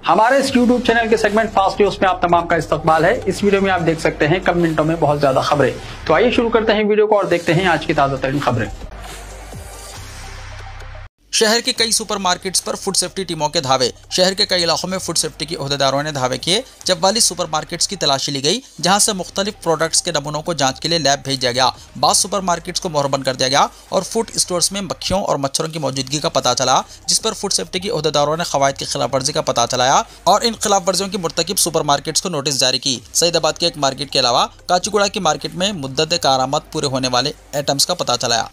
हमारे इस YouTube channel के सेगमेंट फास्ट न्यूज में आप तमाम का इस्तकबाल है। इस वीडियो में आप देख सकते हैं कम मिनटों में बहुत ज्यादा खबरें। तो आइए शुरू करते हैं वीडियो को और देखते हैं आज की ताजा तरीन खबरें। शहर के कई सुपरमार्केट्स पर फूड सेफ्टी टीमों के धावे। शहर के कई इलाकों में फूड सेफ्टी के ओहदेदारों ने धावे किए। जब वाली सुपरमार्केट्स की तलाशी ली गई, जहां से मुख्तलिफ प्रोडक्ट्स के नमूनों को जांच के लिए लैब भेज दिया गया। बाद सुपरमार्केट्स को मोहरबंद कर दिया गया और फूड स्टोर्स में मक्खियों और मच्छरों की मौजूदगी का पता चला, जिस पर फूड सेफ्टी के ओहदेदारों ने कवायद की खिलाफ वर्जी का पता चलाया और इन खिलाफ वर्जियों की मुर्तकिब सुपरमार्केट्स को नोटिस जारी की। सईदाबाद के एक मार्केट के अलावा काचीगुड़ा की मार्केट में मुद्दत कारामत पूरे होने वाले आइटम्स का पता चलाया।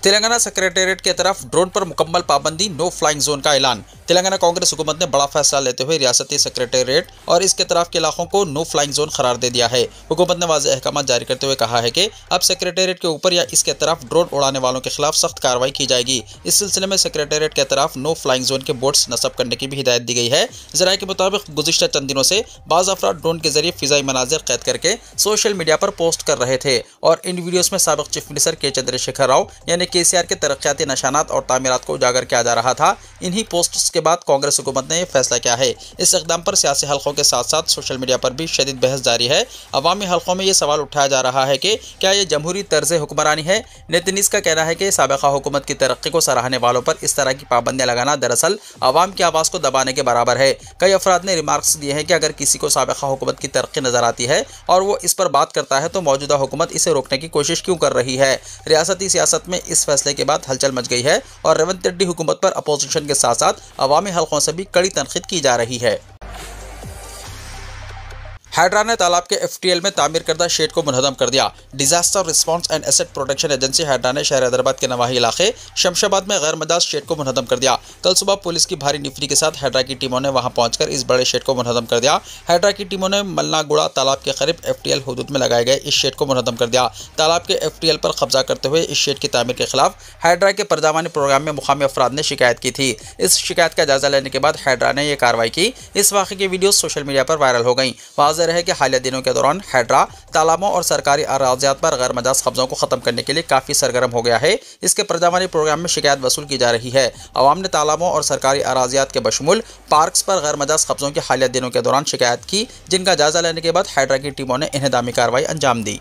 तेलंगाना सेक्रेटेरिएट की तरफ ड्रोन पर मुकम्मल पाबंदी, नो फ्लाइंग जोन का ऐलान। तेलंगाना कांग्रेस हुकूमत ने बड़ा फैसला लेते हुए रियासती सेक्रेटेरिएट और इसके तरफ के इलाकों को नो फ्लाइंग जोन करार दे दिया है। हुकूमत ने वाज़ेह अहकाम जारी करते हुए कहा है कि अब सेक्रेटेरिएट के ऊपर या इसके तरफ ड्रोन उड़ाने वालों के खिलाफ सख्त कार्रवाई की जाएगी। इस सिलसिले में सेक्रेटेरिएट के तरफ नो फ्लाइंग जोन के बोर्ड्स नस्ब करने की भी हिदायत दी गई है। ज़राए के मुताबिक गुज़िश्ता चंद दिनों से बाज़ अफराद ड्रोन के जरिए फिजाई मनाजिर कैद करके सोशल मीडिया पर पोस्ट कर रहे थे और इन वीडियोज़ में साबिक़ चीफ मिनिस्टर के चंद्रशेखर राव यानी KCR के तरक्याती निशानात और तामीरात को उजागर किया जा रहा था। इन्हीं पोस्ट्स के बाद कांग्रेस हुकूमत ने यह फैसला किया है। इस इक़दाम पर सियासी हल्कों के साथ साथ सोशल मीडिया पर भी शदीद बहस जारी है। अवामी हल्कों में यह सवाल उठाया जा रहा है कि क्या यह जमहूरी तर्ज हुक्मरानी है। नेतनीस का कहना है कि साबिक़ा हुकूमत की तरक्की को सराहने वालों पर इस तरह की पाबंदियां लगाना दरअसल अवाम की आवाज़ को दबाने के बराबर है। कई अफराद ने रिमार्क्स दिए हैं कि अगर किसी को साबिक़ा हुकूमत की तरक्की नजर आती है और वो इस पर बात करता है तो मौजूदा हुकूमत इसे रोकने की कोशिश क्यों कर रही है। रियासती सियासत में इस फैसले के बाद हलचल मच गई है और रेवंत रेड्डी हुकूमत पर अपोजिशन के साथ साथ अवामी हल्कों से भी कड़ी तनकीद की जा रही है। हैदरा ने तालाब के FTL में तामीर करदा शेड को मुनहदम कर दिया। Disaster response and asset protection agency Hydra ने शहर हैदराबाद के नवाही इलाके शमशाबाद में गैर मजाज शेड को मुनहदम कर दिया। कल सुबह पुलिस की भारी निफरी के साथ हैदरा की टीमों ने वहां पहुंचकर इस बड़े शेड को मुनहदम कर दिया। हैदरा की टीमों ने मलनागुड़ा तालाब के करीब FTL हुदूद में लगाए गए इस शेड को मुनहदम कर दिया। तालाब के FTL पर कब्जा करते हुए इस शेड की तामीर के खिलाफ हैदरा के परजावानी प्रोग्राम में मुकामी अफराद ने शिकायत की थी। इस शिकायत का जायजा लेने के बाद हैदरा ने यह कार्रवाई की। इस वाक़े की वीडियो सोशल मीडिया पर वायरल हो गई। वाज़ेह रहे कि हालिया दिनों के दौरान हैदरा तालाबों और सरकारी अराज़ियात पर गैर मजाज कब्जों को खत्म करने के लिए काफी सरगर्म हो गया है। इसके परजावानी प्रोग्राम में शिकायत वसूल की जा रही है। अवाम ने तालाबों और सरकारी अराज़ियात के बशमूल पार्क्स पर गैर मजाज कब्जों की हालिया दिनों के दौरान शिकायत की, जिनका जायजा लेने के बाद हैदरा की टीमों ने इन्हेदामी कार्रवाई अंजाम दी।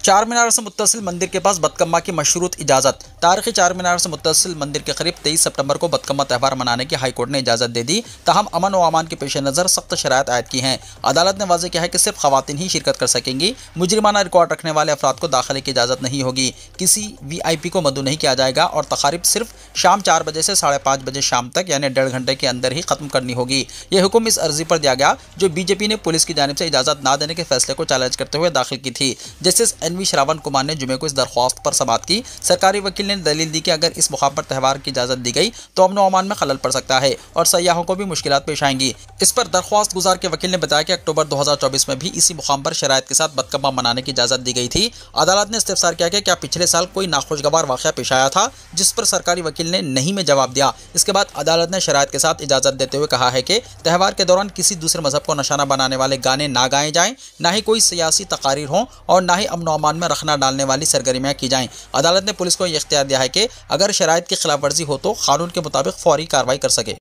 चार मीनार से मुत्तसिल मंदिर के पास बदकम्मा की मशरूत इजाज़त। तारीखी चार मीनार से मुत्तसिल मंदिर के करीब 23 सितंबर को बदकम्मा त्यौहार मनाने की हाई कोर्ट ने इजाज़त दे दी। ताहम अमन व अमान के पेश नज़र सख्त शराइत आयद की हैं। अदालत ने वाज़ेह किया है कि सिर्फ खवातीन ही शिरकत कर सकेंगी। मुजरिमाना रिकॉर्ड रखने वाले अफराद को दाखिले की इजाज़त नहीं होगी। किसी VIP को मदू नहीं किया जाएगा और तकारीब सिर्फ शाम 4 बजे से 5:30 बजे शाम तक यानी 1.5 घंटे के अंदर ही खत्म करनी होगी। यह हुक्म इस अर्जी पर दिया गया जो BJP ने पुलिस की जानिब से इजाज़त ना देने के फैसले को चैलेंज करते हुए दाखिल की थी। जस्टिस NV श्रावण कुमार ने जुमे को इस दरख्वास्त पर समाअत की। सरकारी वकील ने दलील दी कि अगर इस मुकाम पर त्यौहार की इजाज़त दी गई तो अमन व अमान में खलल पड़ सकता है और सयाहों को भी मुश्किलात पेश आएंगी। इस पर दरख्वास्त गुजार के वकील ने बताया कि अक्टूबर 2024 में भी इसी मुकाम पर शराइत के साथ बदकम्मा मनाने की इजाज़त दी गई थी। अदालत ने इस्तिफसार किया कि क्या पिछले साल कोई नाखुशगवार वाक़या पेश आया था, जिस पर सरकारी वकील ने नहीं में जवाब दिया। इसके बाद अदालत ने शराइत के साथ इजाज़त देते हुए कहा है कि त्यौहार के दौरान किसी दूसरे मजहब को निशाना बनाने वाले गाने ना गाए जाएं, ना ही कोई सियासी तकारीर हों और ना ही अमन व अमान में रखना डालने वाली सरगर्मियां की जाएं। अदालत ने पुलिस को यह इख्तियार दिया है कि अगर शराइत की खिलाफ वर्जी हो तो कानून के मुताबिक फौरी कार्रवाई कर सके।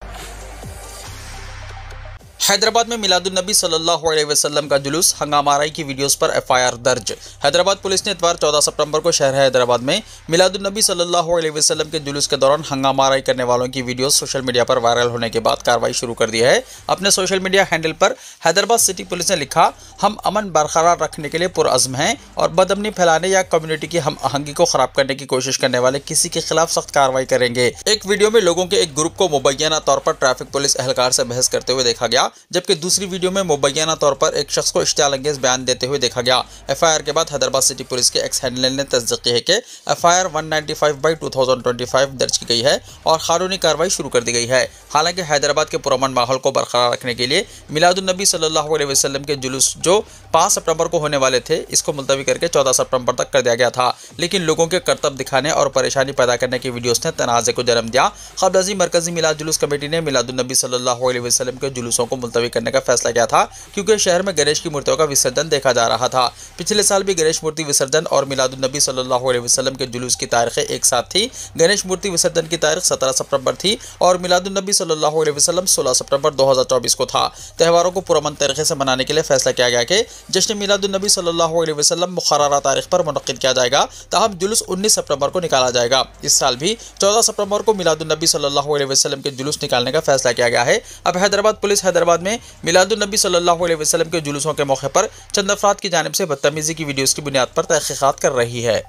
हैदराबाद में मिलादुन्नबी सल्लल्लाहु अलैहि वसल्लम का जुलूस, हंगामाराई की वीडियोस पर FIR दर्ज। हैदराबाद पुलिस ने इतवार 14 सितंबर को शहर हैदराबाद में मिलादुन्नबी सल्लल्लाहु अलैहि वसल्लम के जुलूस के दौरान हंगामाराई करने वालों की वीडियोस सोशल मीडिया पर वायरल होने के बाद कार्रवाई शुरू कर दी है। अपने सोशल मीडिया हैंडल पर हैदराबाद सिटी पुलिस ने लिखा, हम अमन बरकरार रखने के लिए पुरअज़्म हैं और बदअमनी फैलाने या कम्युनिटी की हम आहंगी को खराब करने की कोशिश करने वाले किसी के खिलाफ सख्त कार्रवाई करेंगे। एक वीडियो में लोगों के एक ग्रुप को मुबैना तौर पर ट्रैफिक पुलिस एहलकार से बहस करते हुए देखा गया, जबकि दूसरी वीडियो में मुबैना तौर पर एक शख्स को इश्तियाल अंगेज बयान देते हुए देखा गया। FIR के बाद हैदराबाद सिटी पुलिस के एक्स हैंडलर ने तस्दीक की है कि FIR 195/2025 दर्ज की गई है और कानूनी कार्रवाई शुरू कर दी गई है। हालांकि हैदराबाद के पुरअमन माहौल को बरकरार रखने के लिए मिलादुन्नबी सल्लल्लाहु अलैहि वसल्लम के जुलूस जो 5 सितंबर को होने वाले थे, इसको मुलतवी करके 14 सितंबर तक कर दिया गया था। लेकिन लोगों के करतब दिखाने और परेशानी पैदा करने की वीडियोस ने तनाज़े को जन्म दिया। क़ब्ल अज़ीम मरकजी मिलाद जुलूस कमेटी ने मिलादुन्नबी सल्लल्लाहु अलैहि वसल्लम के जुलूसों को मुलतवी करने का फैसला किया था, क्योंकि शहर में गणेश की मूर्तियों का विसर्जन देखा जा रहा था। पिछले साल भी गणेश मूर्ति विसर्जन और मिलादुन्नबी सल्लल्लाहु अलैहि वसल्लम के जुलूस की तारीखें एक साथ थी। गणेश मूर्ति विसर्जन की तारीख 17 सितंबर थी और मिलादुन्नबी सल्लल्लाहु अलैहि वसल्लम 16 सितंबर 2024 को था। त्योहारों को पुरअमन तरीके से मनाने के लिए फैसला किया गया कि जश्न मिलादुन्नबी सल्लल्लाहु अलैहि वसल्लम मुकर्ररा तारीख पर मुनक्किद किया जाएगा, ताहम जुलूस 19 सितंबर को निकाला जाएगा। इस साल भी 14 सितंबर को मिलादुन्नबी सल्लल्लाहु अलैहि वसल्लम के जुलूस निकालने का फैसला किया गया है। अब हैदराबाद पुलिस हैदराबाद में मिलादुन्नबी सल्लल्लाहु अलैहि वसल्लम के जुलूसों के मौके पर चंद अफराद की जानिब से बदतमीजी की वीडियोस की बुनियाद पर तहकीकात कर रही है।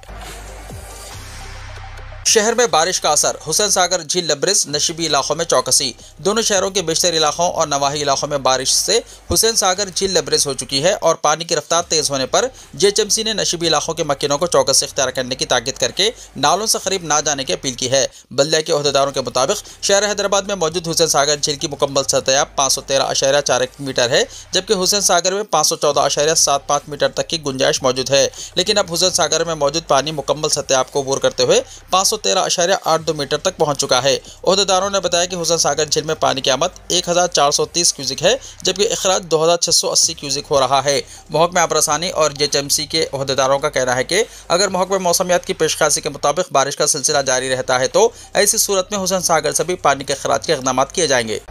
शहर में बारिश का असर, हुसैन सागर झील लबरेज नशीबी इलाकों में चौकसी। दोनों शहरों के बेशतर इलाकों और नवाही इलाकों में बारिश से हुसैन सागर झील लबरेज हो चुकी है और पानी की रफ्तार तेज होने पर जेएचएमसी ने नशीबी इलाकों के मकीनों को चौकसी इख्तियार करने की ताकीद करके नालों से करीब ना जाने की अपील की है। बल्दिया के ओहदेदारों के मुताबिक शहर हैदराबाद में मौजूद हुसैन सागर झील की मुकम्मल सतह 513.4 मीटर है, जबकि हुसैन सागर में 514.75 मीटर तक की गुंजाइश मौजूद है। लेकिन अब हुसैन सागर में मौजूद पानी मुकम्मल सतह को अबूर करते हुए 513.82 मीटर तक पहुंच चुका है। ओहदेदारों ने बताया कि हुसैन सागर झील में पानी की आमद 1430 क्यूसिक है, जबकि इखराज 2680 क्यूसिक हो रहा है। महकमा आबरसानी और जेएचएमसी के ओहदेदारों का कहना है कि अगर महकमा मौसमियात की पेशकशी के मुताबिक बारिश का सिलसिला जारी रहता है तो ऐसी सूरत में हुसैन सागर से भी पानी के इखराज के इक़दाम किए जाएंगे।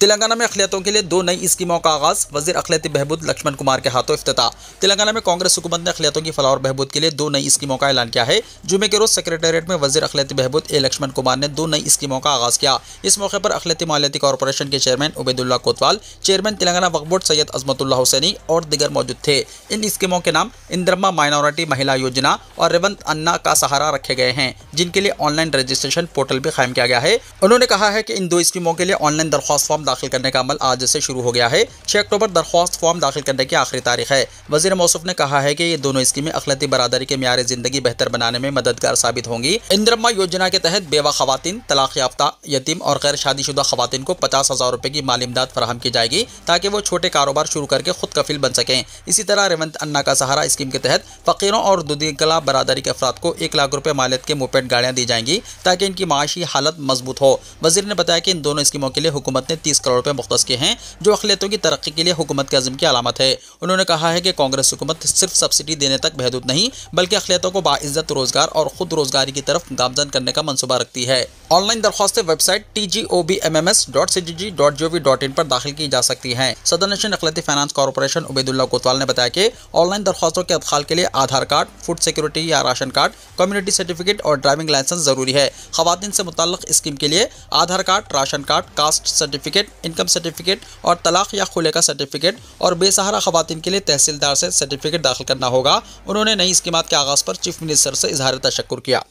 तेलंगाना में अखिलियतों के लिए 2 नई स्कीमों का आगाज, वजीर अखिलियती बहबूद लक्ष्मण कुमार के हाथों इफ्तिताह। तेलंगाना में कांग्रेस हुकूमत ने अखिलियतों की फलाह और बहबूद के लिए 2 नई स्कीमों का ऐलान किया है। जुमे के रोज सेक्रेटेरिएट में वजीर अखिलियती बहबूद लक्ष्मण कुमार ने 2 नई स्कीमों का आगाज किया। इस मौके पर अखिलियती मालियाती कॉर्पोरेशन के चेयरमैन उबैदुल्लाह कोतवाल, चेयरमैन तेलंगाना वक्फ बोर्ड सैयद अजमतुल्लाह हुसैनी और दीगर मौजूद थे। इन स्कीमों के नाम इंद्रम्मा माइनॉरिटी महिला योजना और रेवंत अन्ना का सहारा रखे गए हैं, जिनके लिए ऑनलाइन रजिस्ट्रेशन पोर्टल भी कायम किया गया है। उन्होंने कहा है कि इन 2 स्कीमों के लिए ऑनलाइन दरख्वास्त फॉर्म दाखिल करने का अमल आज से शुरू हो गया है। 6 अक्टूबर दरख्वास्त फॉर्म दाखिल करने की आखिरी तारीख है। वजीर मौसूफ ने कहा है कि ये दोनों स्कीमें अखिलती बरादरी के म्यार जिंदगी बेहतर बनाने में मददगार साबित होंगी। इंद्रम्मा योजना के तहत बेवा खवातीन, तलाक याफ्ता, यतीम और गैर शादीशुदा खवातीन को 50,000 रुपए की माली इमदाद फराहम की जाएगी, ताकि वो छोटे कारोबार शुरू करके खुद कफील बन सकें। इसी तरह रेवंत अन्ना का सहारा स्कीम के तहत फकीरों और दुदीकला बरादरी के अफराद को 1 लाख रुपए मालियत के मोपेड गाड़ियां दी जाएंगी, ताकि इनकी माशी हालत मजबूत हो। वजीर ने बताया कि इन दोनों स्कीमों के लिए हुकूमत ने 30 करोड़ रुपए मुख्तस किए हैं, जो अखिलियतों की तरक्की के लिए हुकूमत के अज़्म की अलामत है। उन्होंने कहा है कि कांग्रेस हुकूमत सिर्फ सब्सिडी देने तक महदूद नहीं, बल्कि अखिलियतों को बाइज्जत रोजगार और खुद रोजगारी की तरफ गामजन करने का मंसूबा रखती है। ऑनलाइन दरख्वास्तें वेबसाइट tgobmms.cgg.gov.in पर दाखिल की जा सकती हैं। सदर नशीन अखिलती फाइनेंस कॉर्पोरेशन उबैदुल्लाह कोतवाल ने बताया कि ऑनलाइन दरख्वास्तों के अदखाल के लिए आधार कार्ड, फूड सिक्योरिटी या राशन कार्ड, कम्युनिटी सर्टिफिकेट और ड्राइविंग लाइसेंस जरूरी है। खवातीन से मुताल्लिक स्कीम के लिए Aadhaar card, ration card, caste certificate, income certificate और तलाक या खुले का सर्टिफिकेट और बेसहारा खवातीन के लिए तहसीलदार से सर्टिफिकेट दाखिल करना होगा। उन्होंने नई स्कीमात के आगाज पर चीफ मिनिस्टर से इजहार तशक्कुर किया।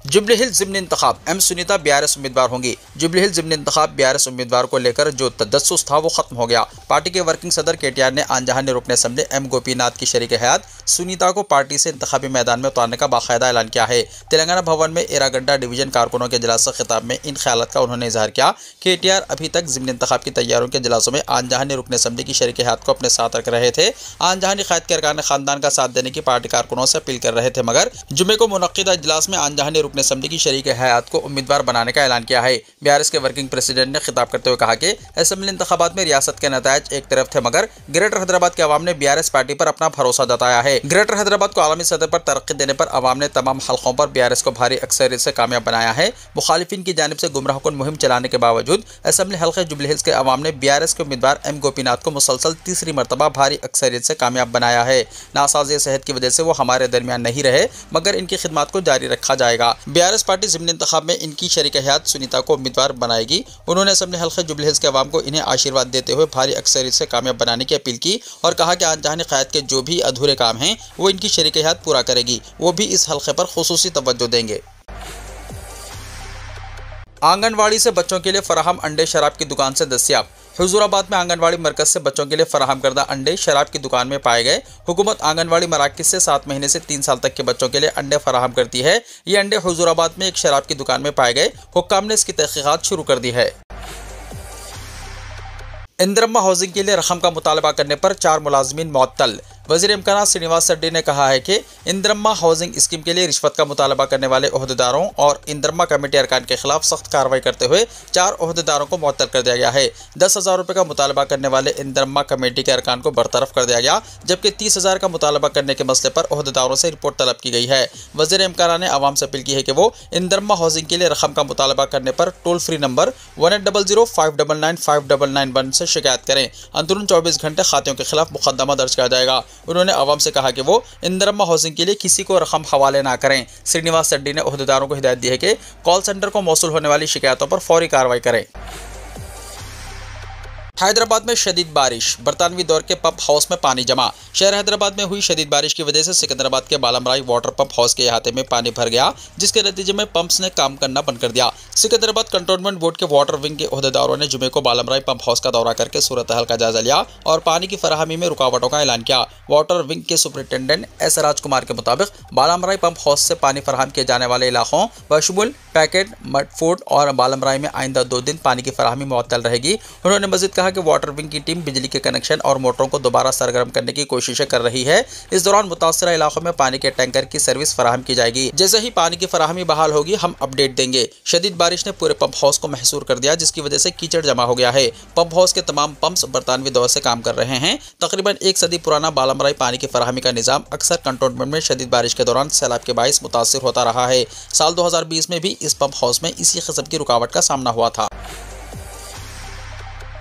जुबली हिल्स ज़िमनी इंतखाब, एम सुनीता बीआरएस उम्मीदवार होंगी। जुबली हिल्स ज़िमनी इंतखाब बीआरएस उम्मीदवार को लेकर जो तजस्सुस था वो खत्म हो गया। पार्टी के वर्किंग सदर केटीआर ने आनजहानी रुकन असम्बली एम गोपीनाथ की शरीक हयात सुनीता को पार्टी से इंतखाबी मैदान में उतारने का बाकायदा ऐलान किया है। तेलंगाना भवन में एरागड्डा डिवीजन कारकुनों के इजलास से खिताब में इन ख्यालात का उन्होंने इजहार किया। केटीआर अभी तक ज़िमनी इंतखाब की तैयारियों के इजलासों में आनजहानी रुकन असम्बली की शरीक हयात को अपने साथ रख रहे थे। आनजहानी क़यादत के अरकान खानदान का साथ देने की पार्टी कारकुनों से अपील कर रहे थे, मगर जुमे को मुनक्किदा इजलास में आनजहानी रुकन असम्बली की शरीक हयात को उम्मीदवार बनाने का ऐलान किया है। बीआरएस के वर्किंग प्रेसिडेंट ने खिताब करते हुए कहा कि असेंबली इंतखाबात में रियासत के नतायज एक तरफ थे, मगर ग्रेटर हैदराबाद के अवाम ने बीआरएस पार्टी पर अपना भरोसा जताया है। ग्रेटर हैदराबाद को आलमी सतह पर तरक्की देने पर अवाम ने तमाम हल्कों पर बीआरएस को भारी अक्सरियत से कामयाब बनाया है। मुखालिफिन की जानिब से गुमराहकुन मुहिम चलाने के बावजूद असेंबली हल्के जुबली हिल्स के अवाम ने बीआरएस के उम्मीदवार एम गोपीनाथ को मुसलसल तीसरी मरतबा भारी अक्सरियत से कामयाब बनाया है। नासाज़ी सेहत की वजह से वो हमारे दरमियान नहीं रहे, मगर इनकी खिदमत को जारी रखा जाएगा। बीआरएस पार्टी ज़िमनी इंतखाब में इनकी शरीक हयात सुनीता को उम्मीदवार बनाएगी। उन्होंने असेंबली हल्के जुबली हिल्स के अवाम को इन्हें आशीर्वाद देते हुए भारी अक्सरियत से कामयाब बनाने की अपील की और कहा कि आनजहानी क़यादत के जो भी अधूरे काम हैं वो इनकी शरीक हयात पूरा करेगी, वो भी इस हल्के पर खुसूसी तवज्जो देंगे। आंगनवाड़ी से बच्चों के लिए फराहम अंडे शराब की दुकान से दस्तियाब। हुजूराबाद में आंगनवाड़ी मरकज से बच्चों के लिए फराहम करदा अंडे शराब की दुकान में पाए गए। हुकूमत आंगनवाड़ी मराकज से 7 महीने से 3 साल तक के बच्चों के लिए अंडे फराहम करती है। ये अंडे हुजूराबाद में एक शराब की दुकान में पाए गए। हुक्काम ने इसकी तहकीकात शुरू कर दी है। इंद्रम्मा हाउसिंग के लिए रकम का मुतालबा करने पर 4 मुलाजमीन मुअत्तल। वजीर इम्कान श्रीनिवास रेड्डी ने कहा है कि इंदिरम्मा हाउसिंग स्कीम के लिए रिश्वत का मुतालबा करने वाले ओहदेदारों और इंदिरम्मा कमेटी अरकान के खिलाफ सख्त कार्रवाई करते हुए 4 ओहदेदारों को मुअत्तल कर दिया गया है। 10,000 रुपये का मुतालबा करने वाले इंदिरम्मा कमेटी के अरकान को बरतरफ कर दिया गया, जबकि 30,000 का मुतालबा करने के मसले पर ओहदेदारों से रिपोर्ट तलब की गई है। वजीर इम्कान ने आवाम से अपील की है कि वो इंदिरम्मा हाउसिंग के लिए रकम का मुतालबा करने पर टोल फ्री नंबर 1800-599-5991 से शिकायत करें। अंदरून 24 घंटे खातियों के खिलाफ मुकदमा दर्ज किया जाएगा। उन्होंने आवाम से कहा कि वो इंदिरम्मा हाउसिंग के लिए किसी को रकम हवाले ना करें। श्रीनिवास रेड्डी ने ओहदेदारों को हिदायत दी है कि कॉल सेंटर को मौसूल होने वाली शिकायतों पर फौरी कार्रवाई करें। हैदराबाद में शदीद बारिश, बरतानवी दौर के पंप हाउस में पानी जमा। शहर हैदराबाद में हुई शदीद बारिश की वजह से सिकंदराबाद के बालमराई वाटर पंप हाउस के अहाते में पानी भर गया, जिसके नतीजे में पंप्स ने काम करना बंद कर दिया। सिकंदराबाद कंटोनमेंट बोर्ड के वाटर विंग के ओहदेदारों ने जुमे को बालमराई पंप हाउस का दौरा करके सूरत हाल का जायजा लिया और पानी की फराहमी में रुकावटों का ऐलान किया। वाटर विंग के सुपरिटेंडेंट एस राजकुमार के मुताबिक बालमराई पंप हाउस से पानी फराहम किए जाने वाले इलाकों बशमुल पैकेट, मडफोर्ड और बालमराई में आइंदा 2 दिन पानी की फराहमी मुअत्तल रहेगी। उन्होंने मजीद कहा कि वाटर विंग की टीम बिजली के कनेक्शन और मोटरों को दोबारा सरगर्म करने की कोशिशें कर रही है। इस दौरान मुतासरा इलाकों में पानी के टैंकर की सर्विस फराहम की जाएगी। जैसे ही पानी की फराहमी बहाल होगी हम अपडेट देंगे। शदीद बारिश ने पूरे पंप हाउस को महसूर कर दिया, जिसकी वजह से कीचड़ जमा हो गया है। पंप हाउस के तमाम पंप्स बरतानवी दौर से काम कर रहे हैं। तकरीबन 1 सदी पुराना बालमराई पानी की फराहमी का निजाम अक्सर कंटोनमेंट में शदीद बारिश के दौरान सैलाब के बाइस मुतासिर होता रहा है। साल 2020 में भी इस पंप हाउस में इसी किस्म की रुकावट का सामना हुआ था।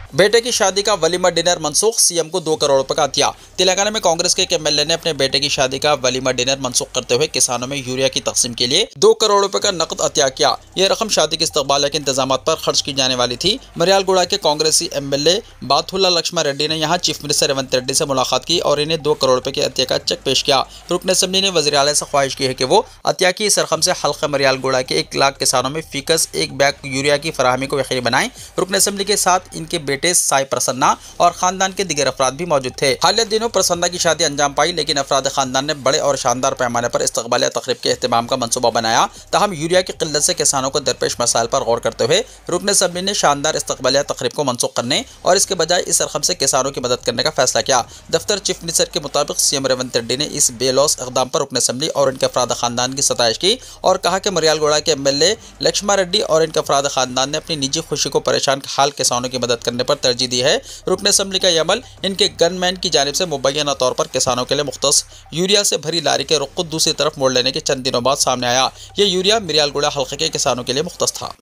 बेटे की शादी का वलीमा डिनर मनसूख, सीएम को 2 करोड़ रुपए का अतिया। तेलंगाना में कांग्रेस के एक एमएलए ने अपने बेटे की शादी का वलीमा डिनर मनसूख करते हुए किसानों में यूरिया की तकसीम के लिए 2 करोड़ रुपए का नकद अतिया किया। यह रकम शादी के इस्तकबाल के इंतजाम पर खर्च की जाने वाली थी। मरियालगुड़ा के कांग्रेसी एमएलए बाथुल्ला लक्ष्मण रेड्डी ने यहाँ चीफ मिनिस्टर रेवंत रेड्डी से मुलाकात की और इन्हें 2 करोड़ रुपए के अतिया का चेक पेश किया। रुकन असेंबली ने वज़ीर आला से ख्वाहिश की है कि वो अतिया की इस रकम से हल्का मरियालगुड़ा के 1 लाख किसानों में फीकस 1 बैग यूरिया की फराहमी को यकीनी बनाएं। रुकन असेंबली के साथ इनके बेटे साई प्रसन्ना और खानदान के दिगर अफराद भी मौजूद थे। हालिया दिनों प्रसन्ना की शादी अंजाम पाई, लेकिन अफराद खानदान ने बड़े और शानदार पैमाने पर इस्तकबालिया तकरीब के एहतमाम का मंसूबा बनाया। ताहम यूरिया की किल्लत से किसानों को दरपेश मसाइल पर गौर करते हुए रुकन असेंबली ने शानदार इस्तकबालिया तकरीब को मनसूख करने और इसके बजाय इस रकम से किसानों की मदद करने का फैसला किया। दफ्तर चीफ मिनिस्टर के मुताबिक सीएम रेवंत रेड्डी ने इस बेलौस इकदाम पर रुकन असेंबली और इनके अफराद खानदान की सताइश की और कहा कि मरियालगुड़ा के एमएलए लक्ष्मण रेड्डी और इनके अफराद खानदान ने अपनी निजी खुशी को परेशान हाल किसानों की मदद करने पर तरजीह दी है। रुकन असेंबली का अमल इनके गनमैन की जानिब से मुबैना तौर पर किसानों के लिए मुख्तस यूरिया से भरी लारी के रुख को दूसरी तरफ मोड़ लेने के चंद दिनों बाद सामने आया। ये यूरिया मरियालगुड़ा हल्के के किसानों के लिए मुख्तस था।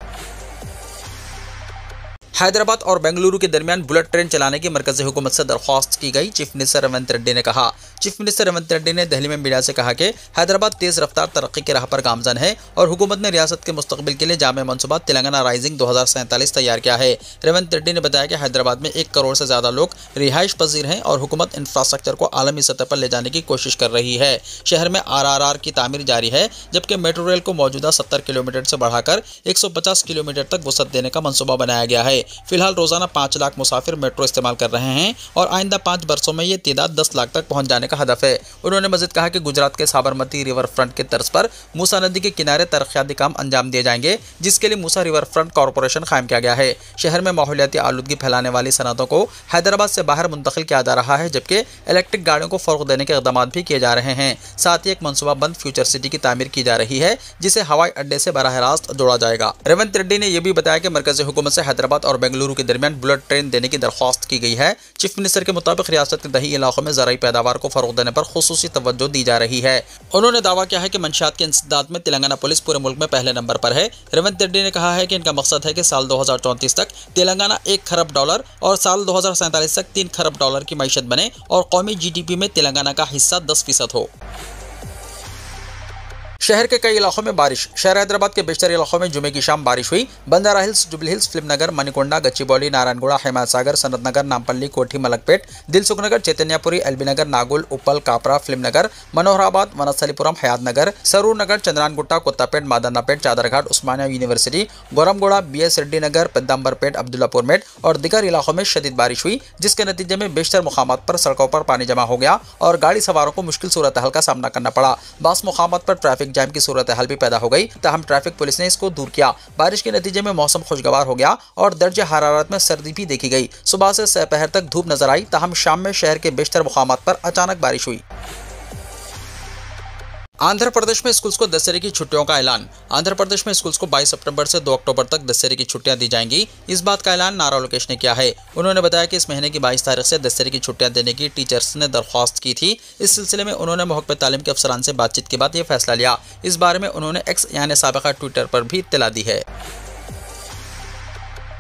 हैदराबाद और बेंगलुरु के दरमियान बुलेट ट्रेन चलाने की मरकजी हुकूमत से दरख्वास्त की गई। चीफ मिनिस्टर रेवंत रेड्डी ने कहा। चीफ मिनिस्टर रेवंत रेड्डी ने दिल्ली में मीडिया से कहा कि हैदराबाद तेज रफ्तार तरक्की की राह पर गामजन है और हुकूमत ने रियासत के मुस्तकबिल के लिए जामे मनसूबा तेलंगाना राइजिंग 2047 तैयार किया है। रेवंत रेड्डी ने बताया कि हैदराबाद में 1 करोड़ से ज्यादा लोग रिहाइश पजीर हैं और हुकूमत इंफ्रास्ट्रक्चर को आलमी सतह पर ले जाने की कोशिश कर रही है। शहर में RRR की तामीर जारी है, जबकि मेट्रो रेल को मौजूदा 70 किलोमीटर से बढ़ाकर 150 किलोमीटर तक वसअत देने का मनसूबा बनाया गया है। फिलहाल रोजाना 5 लाख मुसाफिर मेट्रो इस्तेमाल कर रहे हैं और आइंदा 5 वर्षों में ये तादाद 10 लाख तक पहुंच जाने का हदफ है। उन्होंने मजीद कहा कि गुजरात के साबरमती रिवर फ्रंट के तर्ज पर मूसा नदी के किनारे तरक्याती काम अंजाम दिए जाएंगे, जिसके लिए मूसा रिवर फ्रंट कॉरपोरेशन कायम किया गया है। शहर में माहौलियाती आलूदगी फैलाने वाली सनतों को हैदराबाद से बाहर मुंतकिल किया जा रहा है, जबकि इलेक्ट्रिक गाड़ियों को फरोग देने के इक़दाम भी किए जा रहे हैं। साथ ही एक मनसूबा बंद फ्यूचर सिटी की तामीर की जा रही है, जिसे हवाई अड्डे से बराह रास्त जोड़ा जाएगा। रेवंत रेड्डी ने यह भी बताया कि मरकजी हुकूमत से हैदराबाद और बेंगलुरु के दरमियान बुलेट ट्रेन देने की दरख्वास्त की गई है। चीफ मिनिस्टर के मुताबिक रियासत के दही इलाकों में ज़राई पैदावार को फरोग देने पर खुसूसी तवज्जो दी जा रही है। उन्होंने दावा किया है कि मंशियात के इंसदाद में तेलंगाना पुलिस पूरे मुल्क में पहले नंबर पर है। रेवंत रेड्डी ने कहा है कि इनका मकसद है कि साल 2034 तक तेलंगाना $1 खरब और साल 2047 तक $3 खरब की मईशत बने और कौमी GDP में तेलंगाना का हिस्सा 10% हो। शहर के कई इलाकों में बारिश। शहर हैदराबाद के बेशतर इलाकों में जुमे की शाम बारिश हुई। बंजारा हिल्स, जुबली हिल्स, फिल्म नगर, मणिकोंडा, गच्चीबौली, नारायणगुड़ा, हिमायत सागर, सनत नगर, नामपल्ली, कोठी, मलकपेट, दिलसुख नगर, चैतन्यपुरी, एलबी नगर, नागुल, उप्पल, कापरा, फिल्म नगर, मनोहराबाद, वनस्थलीपुरम, हयात नगर, सरूर नगर, चंद्रानगुट्टा, कोत्तापेट, मादन्नापेट, चादरघाट, उस्मानिया यूनिवर्सिटी, गौरमगोड़ा, BS रेड्डी नगर, पेद्दांबरपेट, अब्दुल्लापुर मेट और दिगर इलाकों में शदीद बारिश हुई, जिसके नतीजे में बेशतर मुकामात पर सड़कों पर पानी जमा हो गया और गाड़ी सवारों को मुश्किल सूरत हाल का सामना करना पड़ा। बास मुकामात पर ट्रैफिक जैम की सूरत हाल भी पैदा हो गई। तहम ट्रैफिक पुलिस ने इसको दूर किया। बारिश के नतीजे में मौसम खुशगवार हो गया और दर्जे हरारत में सर्दी भी देखी गई। सुबह से दोपहर तक धूप नजर आई। तहम शाम में शहर के बेशतर मुकामात पर अचानक बारिश हुई। आंध्र प्रदेश में स्कूल्स को दशहरे की छुट्टियों का ऐलान। आंध्र प्रदेश में स्कूल्स को 22 सितंबर से 2 अक्टूबर तक दशहरे की छुट्टियां दी जाएंगी। इस बात का ऐलान नारा लोकेश ने किया है। उन्होंने बताया कि इस महीने की 22 तारीख से दशहरे की छुट्टियां देने की टीचर्स ने दरख्वास्त की थी। इस सिलसिले में उन्होंने महकमे तालीम के अफसरान से बातचीत के बाद यह फैसला लिया। इस बारे में उन्होंने एक्स यानी साबिका ट्विटर पर भी इत्तला दी है।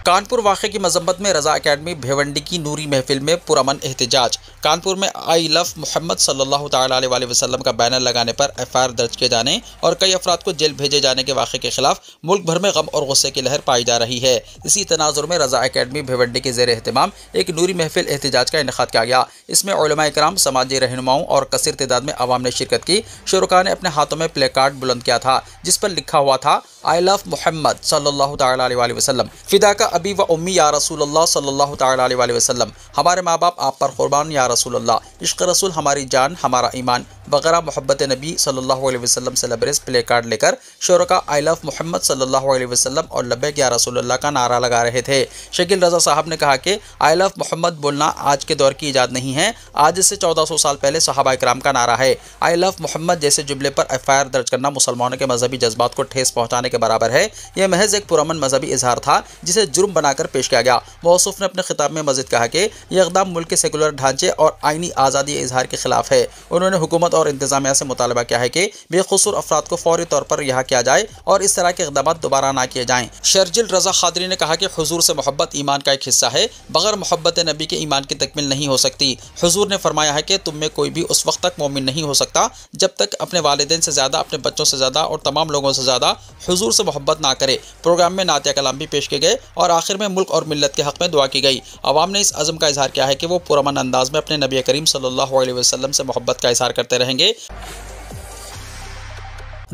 कानपुर वाक़े की मजम्मत में रज़ा अकेडमी भिवंडी की नूरी महफिल में पुरअमन एहतजाज। कानपुर में आई लव मोहम्मद सल्लल्लाहु तआला अलैहि वसल्लम का बैनर लगाने पर एफआईआर दर्ज किए जाने और कई अफराद को जेल भेजे जाने के वाक़े के खिलाफ मुल्क भर में गम और गुस्से की लहर पाई जा रही है। इसी तनाजुर में रज़ा अकेडमी भिवंडी के ज़ेर एहतमाम एक नूरी महफिल एहतजाज का इनेकाद किया गया। इसमें उलमा इकराम, समाजी रहनुमाओं और कसीर तादाद में अवाम ने शिरकत की। शुरका ने अपने हाथों में प्ले कार्ड बुलंद किया था जिस पर लिखा हुआ था आई लव मोहम्मद सल्लल्लाहु तआला अलैहि वसल्लम, फिदा का अबी व उम्मी या रसूलल्लाह सल्लल्लाहु तआला अलैहि वसल्लम, हमारे माँ बाप आप पर कुर्बान या रसूलल्लाह, इश्क रसूल हमारी जान हमारा ईमान वगैरह मोहब्बत नबी सल्लल्लाहु अलैहि वसल्लम से लबरेज प्ले कार्ड लेकर शुरका आई लव मोहम्मद सल्लल्लाहु अलैहि वसल्लम और लब्बैक या रसूलल्लाह का नारा लगा रहे थे। शकील रज़ा साहब ने कहा कि आई लव मोहम्मद बोलना आज के दौर की इजाद नहीं है, आज से 1400 साल पहले सहाबा इकराम का नारा है। आई लव मोहम्मद जैसे जुमले पर एफआईआर दर्ज करना मुसलमानों के मजहबी जज्बात को ठेस पहुँचाने के बराबर है। यह महज एक पुरअमन मजहबी इजहार था जिसे जुर्म बनाकर पेश किया गया। मौसूफ ने अपने खिताब में मज़ीद कहा कि यह इक़दाम मुल्क के सेकुलर ढांचे और आइनी आज़ादी इजहार के खिलाफ है। उन्होंने हुकूमत और इंतजामिया से मुतालबा किया है कि बेकसूर अफराद को फौरी तौर पर रिहा किया जाए और इस तरह के इक़दाम दोबारा ना किए जाएं। शर्जिल रज़ा खादरी ने कहा कि हुजूर से मोहब्बत ईमान का एक हिस्सा है, बगैर मोहब्बत नबी के ईमान की तकमील नहीं हो सकती। हुजूर ने फरमाया है कि तुम में कोई भी उस वक्त तक मोमिन नहीं हो सकता जब तक अपने वालिदैन से ज़्यादा, अपने बच्चों से ज़्यादा और तमाम लोगों से ज़्यादा हुजूर से मोहब्बत ना करे। प्रोग्राम में नातिया कलाम भी पेश किए गए और आखिर में मुल्क और मिल्लत के हक़ में दुआ की गई। अवाम ने इस अज़म का इजहार किया है कि वो पुरअमन अंदाज में अपने नबी करीम सल्लल्लाहु अलैहि वसल्लम से मोहब्बत का इजहार करते रहेंगे।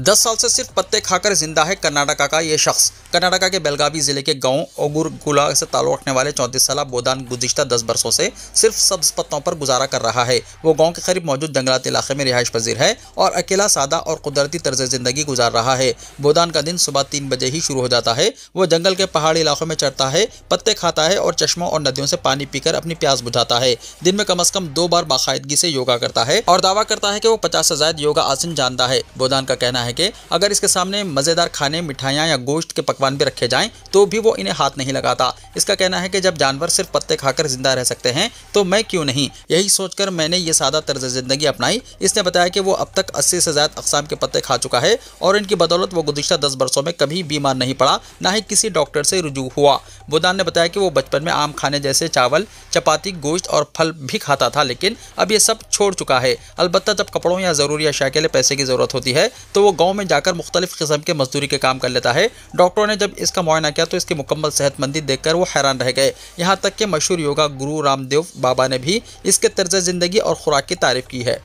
10 साल से सिर्फ पत्ते खाकर जिंदा है कर्नाटका का ये शख्स। कर्नाटका के बेलगावी जिले के गांव ओगुरकुला से ताल्लुक़ रखने वाले 34 साला बोदान गुज़िश्ता 10 बरसों से सिर्फ सब्ज पत्तों पर गुजारा कर रहा है। वो गांव के करीब मौजूद जंगलाती इलाके में रिहाइश पजीर है और अकेला, सादा और कुदरती तर्ज ज़िंदगी गुजार रहा है। बोदान का दिन सुबह 3 बजे ही शुरू हो जाता है। वो जंगल के पहाड़ी इलाकों में चढ़ता है, पत्ते खाता है और चश्मों और नदियों से पानी पीकर अपनी प्यास बुझाता है। दिन में कम से कम 2 बार बाकायदगी से योगा करता है और दावा करता है कि वो 50 से ज़ायद योगा आसन जानता है। बोदान का कहना है कि अगर इसके सामने मज़ेदार खाने, मिठाइयाँ या गोश्त के पकवान भी रखे जाएं तो भी वो इन्हें हाथ नहीं लगाता। इसका कहना है कि जब जानवर सिर्फ पत्ते खाकर जिंदा रह सकते हैं तो मैं क्यों नहीं, यही सोचकर मैंने ये सादा तर्ज ज़िंदगी अपनाई। इसने बताया कि वो अब तक 80 से ज़्यादा अक़साम के पत्ते खा चुका है और इनकी बदौलत वो गुज़िश्ता 10 बरसों में कभी बीमार नहीं पड़ा, ना ही किसी डॉक्टर से रुजू हुआ। बोदान ने बताया कि वो बचपन में आम खाने जैसे चावल, चपाती, गोश्त और फल भी खाता था, लेकिन अब ये सब छोड़ चुका है। अलबत्ता जब कपड़ों या ज़रूरी अशिया के लिए पैसे की ज़रूरत होती है तो वो गाँव में जाकर मुख्तलिफ किस्म के मजदूरी के काम कर लेता है। डॉक्टरों ने जब इसका मुआयना किया तो इसकी मुकम्मल सेहतमंदी देखकर वो हैरान रह गए। यहाँ तक कि मशहूर योगा गुरु रामदेव बाबा ने भी इसके तर्ज ज़िंदगी और खुराक की तारीफ की है।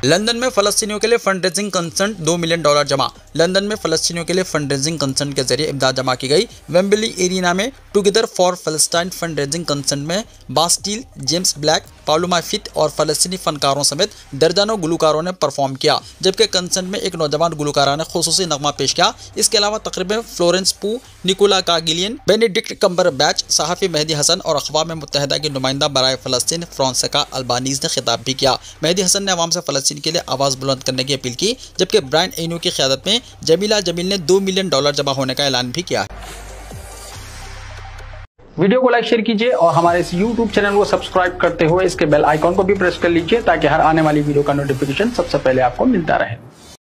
लंदन में फ़लस्तीनियों के लिए फंड रेजिंग कंसर्न $2 मिलियन जमा। लंदन में फ़लस्तीनियों के लिए फंड रेजिंग कंसर्न के जरिए इमदाद जमा की गई। वेम्बली एरिना में together for Palestine fund raising concern में बास्टील, जेम्स ब्लैक, पालुमा फिट और फ़लस्तीनी फ़नकारों समेत दर्जनों गुलकारों ने परफॉर्म किया, जबकि कंसर्न में एक नौजवान गुलकारा ने खुसूसी नगमा पेश किया। इसके अलावा तकरीबन फ्लोरेंस पू, निकोला कागिलियन, बेनेडिक्ट कम्बरबैच, सहाफ़ी मेहदी हसन और अक़वाम मुत्तहिदा की नुमाइंदा बराए फ़लस्तीन फ्रांसिका अल्बानीज़ ने खिताब भी किया। मेहदी हसन ने अवाम से फ़लस्तीन के लिए आवाज़ बुलंद करने की अपील की, जबकि ब्रायन एनू की क़यादत में जमीला जमील ने $2 मिलियन जमा होने का ऐलान भी किया। वीडियो को लाइक शेयर कीजिए और हमारे इस YouTube चैनल को सब्सक्राइब करते हुए इसके बेल आइकॉन को भी प्रेस कर लीजिए ताकि हर आने वाली वीडियो का नोटिफिकेशन सबसे पहले आपको मिलता रहे।